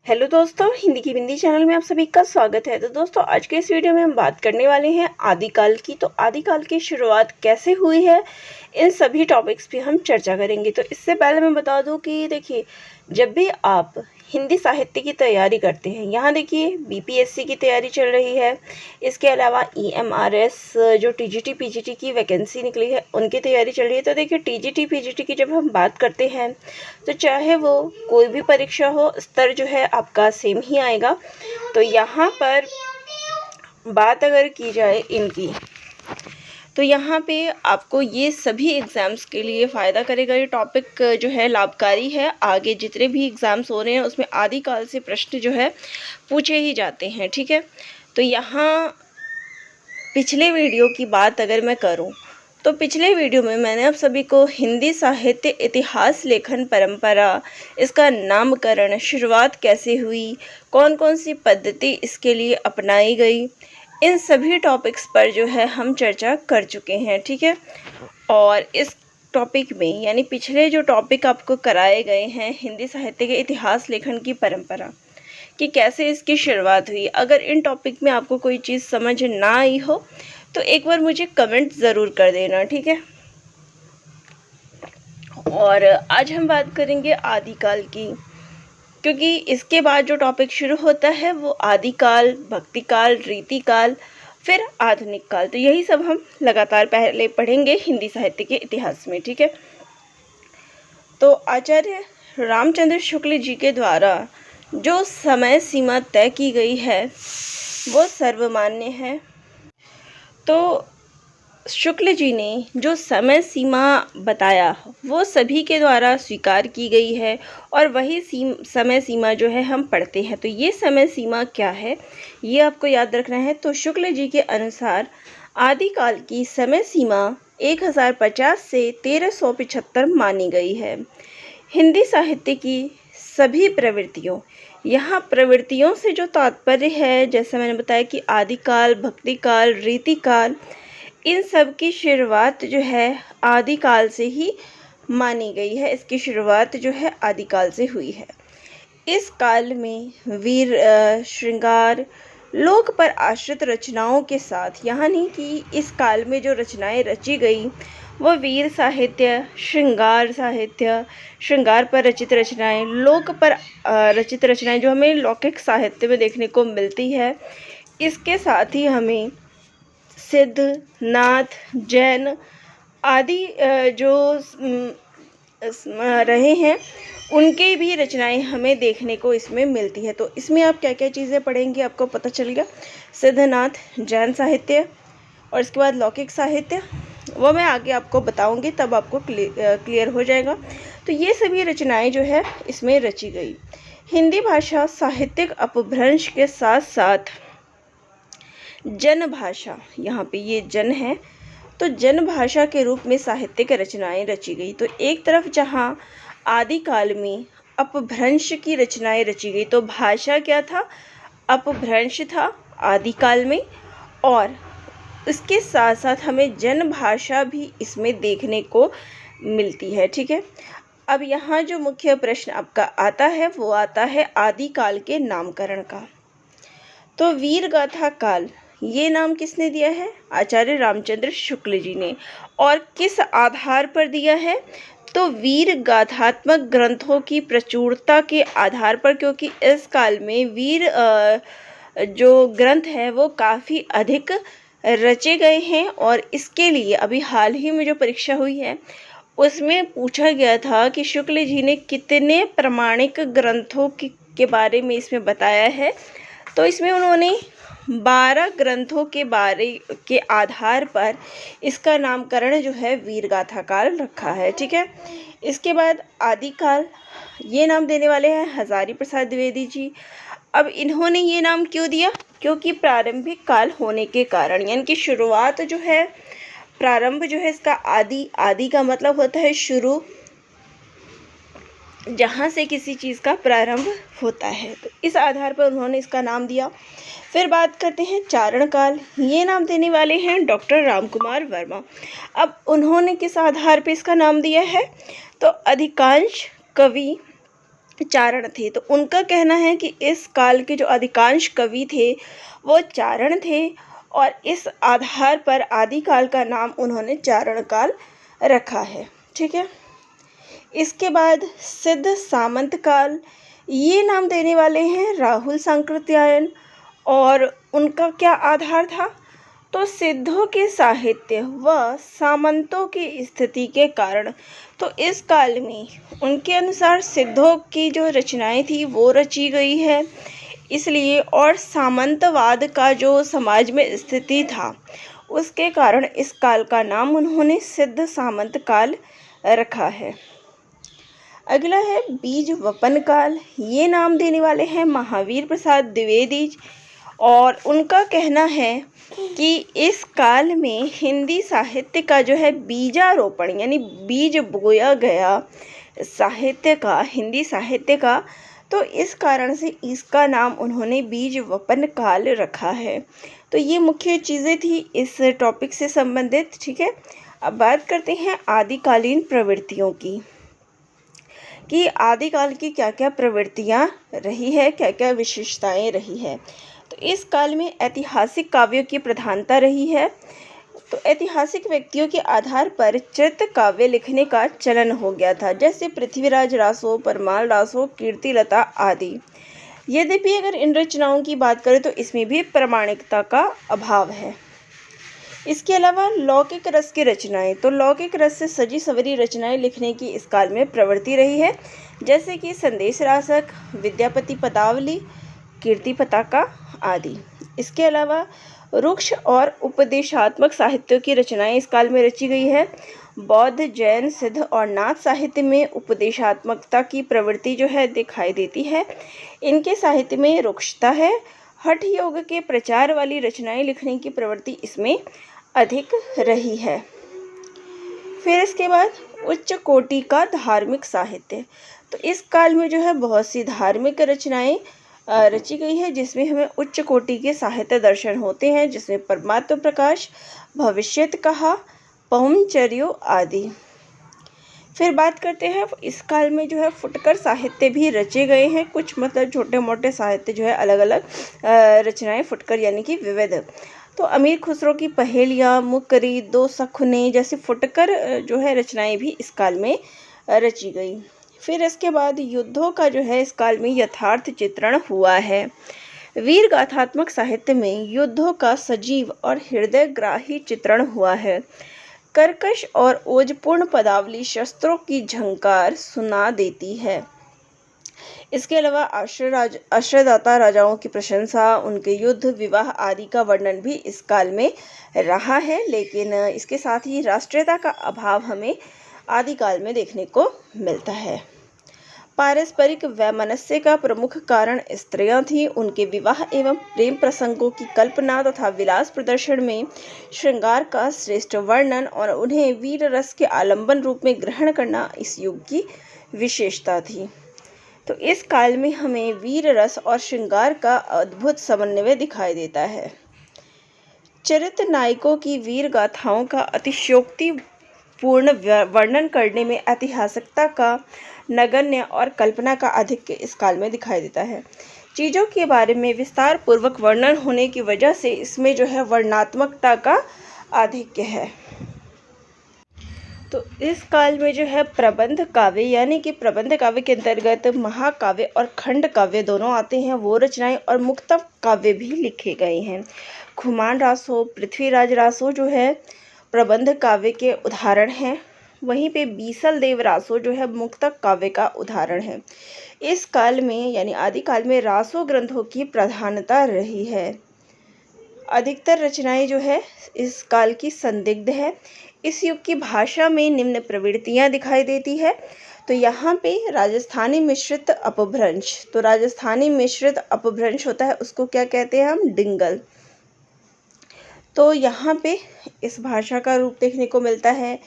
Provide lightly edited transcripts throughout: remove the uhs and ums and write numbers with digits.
Hello दोस्तों, हिंदी की बिंदी channel में आप सभी का स्वागत है। तो दोस्तों, आज के इस वीडियो में हम बात करने वाले हैं आदिकाल की। तो आदिकाल की शुरुआत कैसे हुई है, इन सभी टॉपिक्स पे हम चर्चा करेंगे। तो इससे पहले मैं बता दूं कि देखिए, जब भी आप हिंदी साहित्य की तैयारी करते हैं, यहाँ देखिए बीपीएससी की तैयारी चल रही है, इसके अलावा ईएमआरएस जो टीजीटी पीजीटी की वैकेंसी निकली है उनकी तैयारी चल रही है। तो देखिए, टीजीटी पीजीटी की जब हम बात करते हैं तो चाहे वो कोई भी परीक्षा हो, स्तर जो है आपका सेम ही आएगा। तो यहाँ पर बात अगर की जाए इनकी, तो यहाँ पे आपको ये सभी एग्ज़ाम्स के लिए फ़ायदा करेगा। ये टॉपिक जो है लाभकारी है। आगे जितने भी एग्ज़ाम्स हो रहे हैं उसमें आदिकाल से प्रश्न जो है पूछे ही जाते हैं, ठीक है। तो यहाँ पिछले वीडियो की बात अगर मैं करूँ तो पिछले वीडियो में मैंने आप सभी को हिंदी साहित्य इतिहास लेखन परंपरा, इसका नामकरण, शुरुआत कैसे हुई, कौन कौन सी पद्धति इसके लिए अपनाई गई, इन सभी टॉपिक्स पर जो है हम चर्चा कर चुके हैं, ठीक है। और इस टॉपिक में यानी पिछले जो टॉपिक आपको कराए गए हैं हिंदी साहित्य के इतिहास लेखन की परंपरा कि कैसे इसकी शुरुआत हुई, अगर इन टॉपिक में आपको कोई चीज़ समझ ना आई हो तो एक बार मुझे कमेंट ज़रूर कर देना, ठीक है। और आज हम बात करेंगे आदिकाल की, क्योंकि इसके बाद जो टॉपिक शुरू होता है वो आदिकाल, भक्तिकाल, रीतिकाल, फिर आधुनिक काल। तो यही सब हम लगातार पहले पढ़ेंगे हिंदी साहित्य के इतिहास में, ठीक है। तो आचार्य रामचंद्र शुक्ल जी के द्वारा जो समय सीमा तय की गई है वो सर्वमान्य है। तो शुक्ल जी ने जो समय सीमा बताया वो सभी के द्वारा स्वीकार की गई है और वही समय सीमा जो है हम पढ़ते हैं। तो ये समय सीमा क्या है ये आपको याद रखना है। तो शुक्ल जी के अनुसार आदिकाल की समय सीमा 1050 से 1375 मानी गई है। हिंदी साहित्य की सभी प्रवृत्तियों, यहाँ प्रवृत्तियों से जो तात्पर्य है, जैसे मैंने बताया कि आदिकाल, भक्तिकाल, रीतिकाल, इन सब की शुरुआत जो है आदिकाल से ही मानी गई है। इसकी शुरुआत जो है आदिकाल से हुई है। इस काल में वीर श्रृंगार, लोक पर आश्रित रचनाओं के साथ, यहाँ नहीं कि इस काल में जो रचनाएं रची गई वो वीर साहित्य, श्रृंगार साहित्य, श्रृंगार पर रचित रचनाएं, लोक पर रचित रचनाएं जो हमें लौकिक साहित्य में देखने को मिलती है, इसके साथ ही हमें सिद्ध, नाथ, जैन आदि जो रहे हैं उनके भी रचनाएं हमें देखने को इसमें मिलती है। तो इसमें आप क्या क्या चीज़ें पढ़ेंगे आपको पता चल गया। सिद्ध, नाथ, जैन साहित्य और इसके बाद लौकिक साहित्य, वो मैं आगे आपको बताऊंगी, तब आपको क्लियर हो जाएगा। तो ये सभी रचनाएं जो है इसमें रची गई। हिंदी भाषा साहित्यिक अपभ्रंश के साथ साथ जन भाषा, यहाँ पे ये जन है तो जन भाषा के रूप में साहित्यिक रचनाएं रची गई। तो एक तरफ जहाँ आदिकाल में अपभ्रंश की रचनाएं रची गई, तो भाषा क्या था, अपभ्रंश था आदिकाल में, और इसके साथ साथ हमें जन भाषा भी इसमें देखने को मिलती है, ठीक है। अब यहाँ जो मुख्य प्रश्न आपका आता है वो आता है आदिकाल के नामकरण का। तो वीर गाथा काल, ये नाम किसने दिया है, आचार्य रामचंद्र शुक्ल जी ने। और किस आधार पर दिया है, तो वीर गाथात्मक ग्रंथों की प्रचुरता के आधार पर, क्योंकि इस काल में वीर जो ग्रंथ है वो काफ़ी अधिक रचे गए हैं। और इसके लिए अभी हाल ही में जो परीक्षा हुई है उसमें पूछा गया था कि शुक्ल जी ने कितने प्रमाणिक ग्रंथों के बारे में इसमें बताया है। तो इसमें उन्होंने 12 ग्रंथों के आधार पर इसका नामकरण जो है वीरगाथा काल रखा है, ठीक है। इसके बाद आदिकाल, ये नाम देने वाले हैं हजारी प्रसाद द्विवेदी जी। अब इन्होंने ये नाम क्यों दिया, क्योंकि प्रारंभिक काल होने के कारण, यानी कि शुरुआत जो है, प्रारंभ जो है इसका आदि का मतलब होता है शुरू, जहाँ से किसी चीज़ का प्रारंभ होता है। तो इस आधार पर उन्होंने इसका नाम दिया। फिर बात करते हैं चारण काल, ये नाम देने वाले हैं डॉक्टर रामकुमार वर्मा। अब उन्होंने किस आधार पर इसका नाम दिया है, तो अधिकांश कवि चारण थे। तो उनका कहना है कि इस काल के जो अधिकांश कवि थे वो चारण थे, और इस आधार पर आदिकाल का नाम उन्होंने चारण काल रखा है। ठीक है। इसके बाद सिद्ध सामंत काल, ये नाम देने वाले हैं राहुल सांकृत्यायन। और उनका क्या आधार था? तो सिद्धों के साहित्य व सामंतों की स्थिति के कारण, तो इस काल में उनके अनुसार सिद्धों की जो रचनाएं थी वो रची गई है इसलिए, और सामंतवाद का जो समाज में स्थिति था उसके कारण इस काल का नाम उन्होंने सिद्ध सामंत काल रखा है। अगला है बीज वपन काल, ये नाम देने वाले हैं महावीर प्रसाद द्विवेदी। और उनका कहना है कि इस काल में हिंदी साहित्य का जो है बीजारोपण, यानी बीज बोया गया साहित्य का, हिंदी साहित्य का, तो इस कारण से इसका नाम उन्होंने बीज वपन काल रखा है। तो ये मुख्य चीज़ें थी इस टॉपिक से संबंधित। ठीक है। अब बात करते हैं आदिकालीन प्रवृत्तियों की, कि आदिकाल की क्या क्या प्रवृत्तियाँ रही है, क्या क्या विशेषताएं रही है। तो इस काल में ऐतिहासिक काव्यों की प्रधानता रही है। तो ऐतिहासिक व्यक्तियों के आधार पर चित्त काव्य लिखने का चलन हो गया था, जैसे पृथ्वीराज रासो, परमाल रासो, कीर्तिलता आदि। यद्यपि अगर इन रचनाओं की बात करें तो इसमें भी प्रामाणिकता का अभाव है। इसके अलावा लौकिक रस की रचनाएं, तो लौकिक रस से सजी सवरी रचनाएं लिखने की इस काल में प्रवृत्ति रही है, जैसे कि संदेश रासक, विद्यापति पदावली, कीर्ति पताका आदि। इसके अलावा रुक्ष और उपदेशात्मक साहित्यों की रचनाएं इस काल में रची गई है। बौद्ध, जैन, सिद्ध और नाथ साहित्य में उपदेशात्मकता की प्रवृत्ति जो है दिखाई देती है। इनके साहित्य में रुक्षता है। हठ योग के प्रचार वाली रचनाएं लिखने की प्रवृत्ति इसमें अधिक रही है। फिर इसके बाद उच्च कोटि का धार्मिक साहित्य, तो इस काल में जो है बहुत सी धार्मिक रचनाएं रची गई है, जिसमें हमें उच्च कोटि के साहित्य दर्शन होते हैं, जिसमें परमात्म प्रकाश, भविष्यत कहा, पहुमचर्यो आदि। फिर बात करते हैं इस काल में जो है फुटकर साहित्य भी रचे गए हैं, कुछ मतलब छोटे मोटे साहित्य जो है अलग अलग रचनाएं फुटकर यानी कि विविध। तो अमीर खुसरो की पहेलियाँ, मुकरी, दो सखुने जैसी फुटकर जो है रचनाएं भी इस काल में रची गई। फिर इसके बाद युद्धों का जो है इस काल में यथार्थ चित्रण हुआ है। वीर गाथात्मक साहित्य में युद्धों का सजीव और हृदयग्राही चित्रण हुआ है। कर्कश और ओजपूर्ण पदावली शस्त्रों की झंकार सुना देती है। इसके अलावा आश्रयदाता राजाओं की प्रशंसा, उनके युद्ध, विवाह आदि का वर्णन भी इस काल में रहा है, लेकिन इसके साथ ही राष्ट्रीयता का अभाव हमें आदिकाल में देखने को मिलता है। पारस्परिक वैमनस्य का प्रमुख कारण स्त्रियां थीं। उनके विवाह एवं प्रेम प्रसंगों की कल्पना तथा विलास प्रदर्शन में श्रृंगार का श्रेष्ठ वर्णन और उन्हें वीर रस के आलंबन रूप में ग्रहण करना इस युग की विशेषता थी। तो इस काल में हमें वीर रस और श्रृंगार का अद्भुत समन्वय दिखाई देता है। चरित्र नायकों की वीर गाथाओं का अतिशयोक्ति पूर्ण वर्णन करने में ऐतिहासिकता का नगण्य और कल्पना का आधिक्य इस काल में दिखाई देता है। चीज़ों के बारे में विस्तार पूर्वक वर्णन होने की वजह से इसमें जो है वर्णनात्मकता का आधिक्य है। तो इस काल में जो है प्रबंध काव्य, यानी कि प्रबंध काव्य के अंतर्गत महाकाव्य और खंड काव्य दोनों आते हैं, वो रचनाएं और मुक्तक काव्य भी लिखे गए हैं। खुमान रासो, पृथ्वीराज रासो जो है प्रबंध काव्य के उदाहरण हैं, वहीं पे बीसल देव रासो जो है मुक्तक काव्य का उदाहरण है। इस काल में यानी आदिकाल में रासो ग्रंथों की प्रधानता रही है। अधिकतर रचनाएं जो है इस काल की संदिग्ध है। इस युग की भाषा में निम्न प्रवृत्तियां दिखाई देती है। तो यहाँ पे राजस्थानी मिश्रित अपभ्रंश, तो राजस्थानी मिश्रित अपभ्रंश होता है, उसको क्या कहते हैं हम, डिंगल। तो यहाँ पे इस भाषा का रूप देखने को मिलता है।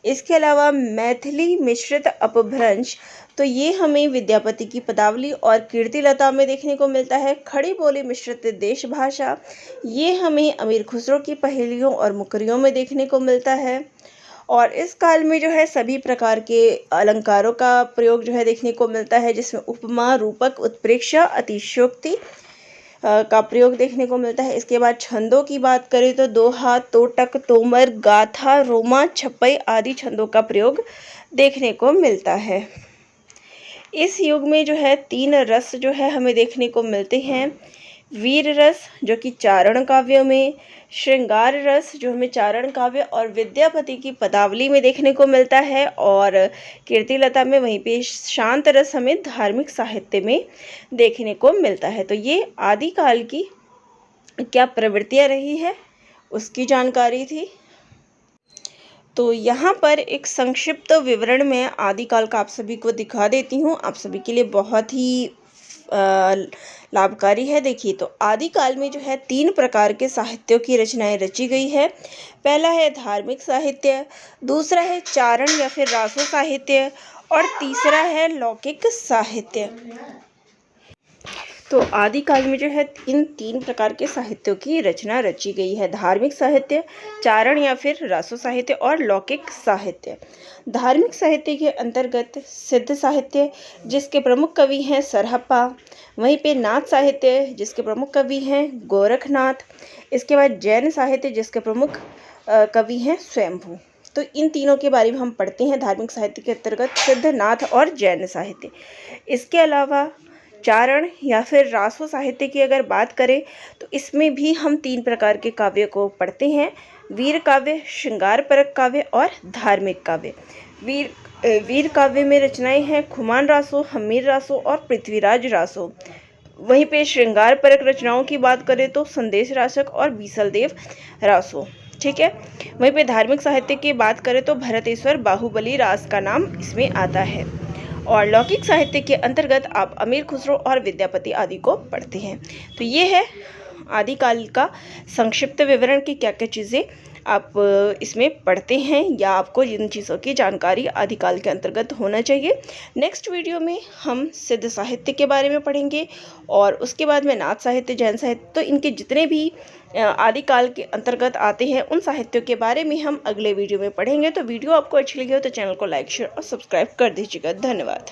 इसके अलावा मैथिली मिश्रित अपभ्रंश, तो ये हमें विद्यापति की पदावली और कीर्तिलता में देखने को मिलता है। खड़ी बोली मिश्रित देश भाषा, ये हमें अमीर खुसरो की पहेलियों और मुकरियों में देखने को मिलता है। और इस काल में जो है सभी प्रकार के अलंकारों का प्रयोग जो है देखने को मिलता है, जिसमें उपमा, रूपक, उत्प्रेक्षा, अतिशयोक्ति का प्रयोग देखने को मिलता है। इसके बाद छंदों की बात करें तो दोहा, तोटक, तोमर, गाथा, रोमा, छप्पई आदि छंदों का प्रयोग देखने को मिलता है। इस युग में जो है 3 रस जो है हमें देखने को मिलते हैं। वीर रस जो कि चारण काव्यों में, श्रृंगार रस जो हमें चारण काव्य और विद्यापति की पदावली में देखने को मिलता है, और कीर्तिलता में, वहीं पे शांत रस हमें धार्मिक साहित्य में देखने को मिलता है। तो ये आदिकाल की क्या प्रवृत्तियाँ रही है उसकी जानकारी थी। तो यहाँ पर एक संक्षिप्त विवरण में आदिकाल का आप सभी को दिखा देती हूँ, आप सभी के लिए बहुत ही लाभकारी है। देखिए, तो आदिकाल में जो है 3 प्रकार के साहित्यों की रचनाएं रची गई है। पहला है धार्मिक साहित्य, दूसरा है चारण या फिर रासो साहित्य, और तीसरा है लौकिक साहित्य। तो आदिकाल में जो है इन 3 प्रकार के साहित्यों की रचना रची गई है। धार्मिक साहित्य, चारण या फिर रासो साहित्य और लौकिक साहित्य। धार्मिक साहित्य के अंतर्गत सिद्ध साहित्य जिसके प्रमुख कवि हैं सरहप्पा, वहीं पे नाथ साहित्य जिसके प्रमुख कवि हैं गोरखनाथ, इसके बाद जैन साहित्य जिसके प्रमुख कवि हैं स्वयंभू। तो इन तीनों के बारे में हम पढ़ते हैं। धार्मिक साहित्य के अंतर्गत सिद्ध, नाथ और जैन साहित्य। इसके अलावा चारण या फिर रासो साहित्य की अगर बात करें तो इसमें भी हम 3 प्रकार के काव्य को पढ़ते हैं। वीर काव्य, श्रृंगार परक काव्य और धार्मिक काव्य। वीर काव्य में रचनाएं हैं खुमान रासो, हम्मीर रासो और पृथ्वीराज रासो। वहीं पे श्रृंगार परक रचनाओं की बात करें तो संदेश राशक और बीसलदेव रासो। ठीक है। वहीं पे धार्मिक साहित्य की बात करें तो भरतेश्वर, बाहुबली रास का नाम इसमें आता है। और लौकिक साहित्य के अंतर्गत आप अमीर खुसरो और विद्यापति आदि को पढ़ते हैं। तो ये है आदिकाल का संक्षिप्त विवरण की क्या क्या चीज़ें आप इसमें पढ़ते हैं या आपको जिन चीज़ों की जानकारी आदिकाल के अंतर्गत होना चाहिए। नेक्स्ट वीडियो में हम सिद्ध साहित्य के बारे में पढ़ेंगे, और उसके बाद में नाथ साहित्य, जैन साहित्य, तो इनके जितने भी आदिकाल के अंतर्गत आते हैं उन साहित्यों के बारे में हम अगले वीडियो में पढ़ेंगे। तो वीडियो आपको अच्छी लगी हो तो चैनल को लाइक, शेयर और सब्सक्राइब कर दीजिएगा। धन्यवाद।